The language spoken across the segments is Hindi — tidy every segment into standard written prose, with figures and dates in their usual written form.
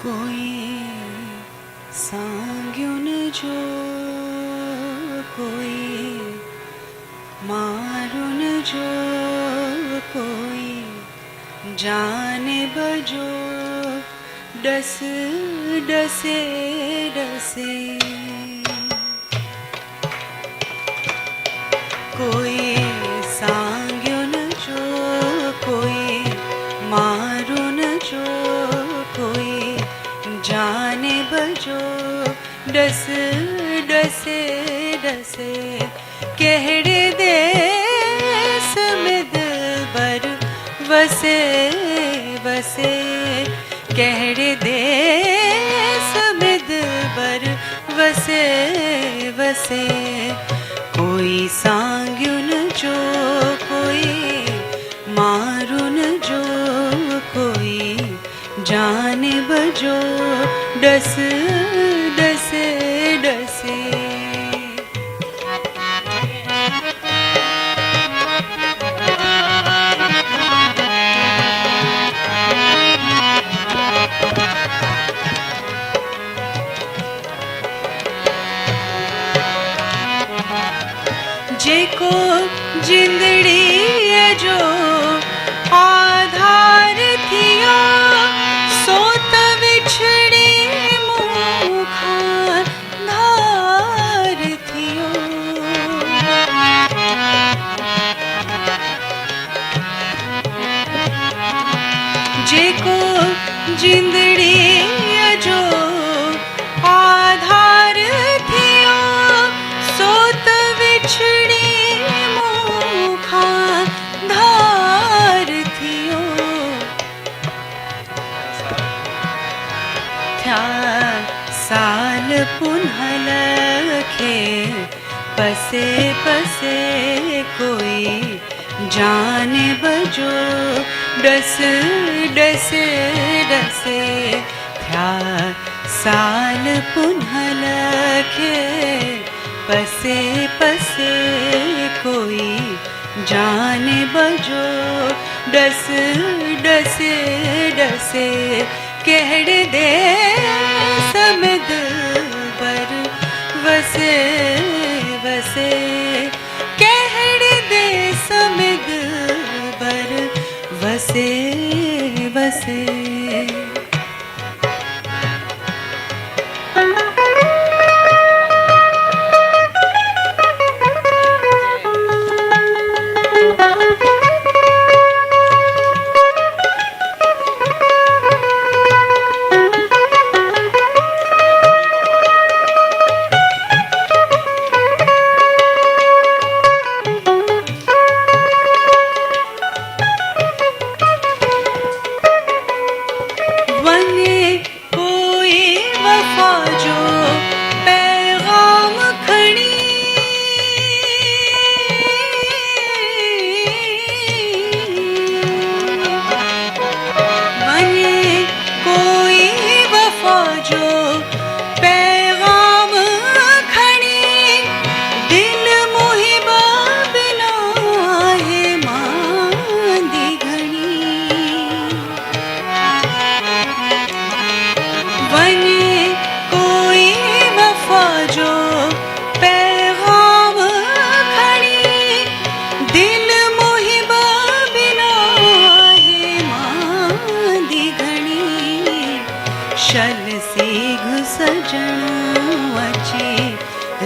कोई सांग्युन जो कोई मारुन जो कोई जाने बजो डस डसे डसे कोई सांग्युन जो कोई मारुन जो कोई जाने बजो डस डसे डसे कहड़े देस में दिलबर वसे वसे कहड़े देस में दिलबर वसे वसे कोई सांग्युन जो कोई मारुन जो कोई जाने बजो डस डसे डसे जेको जिंदड़ी जो आधार थियो सो त विछड़ी मुखा धार थियो जेको जिंदड़ी जो आधार थियो सो त विछड़ी मुखा धार थियो थया साल पुनः लखे पसे पसे कोई जाने बजो डस डसे डसे थया साल पुनः लखे पसे पसे कोई जाने बजो डस डसे डसे कहड़े देस में दिलबर वसे वसे कहड़े देस में दिलबर वसे वसे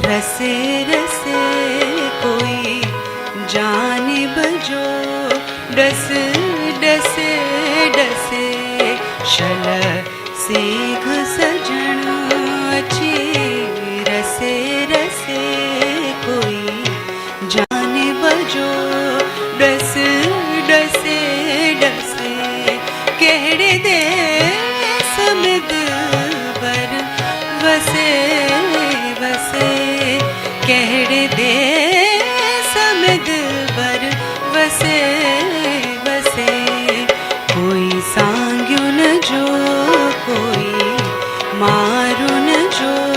रसे रसे कोई जाने बजो डस डसे डसे शल सीघ सजन अच्छी रसे रसे कोई जाने बजो डस डसे डसे कहड़े देस में दिलबर वसे वसे कहड़े देस में दिलबर वसे वसे मारुन जो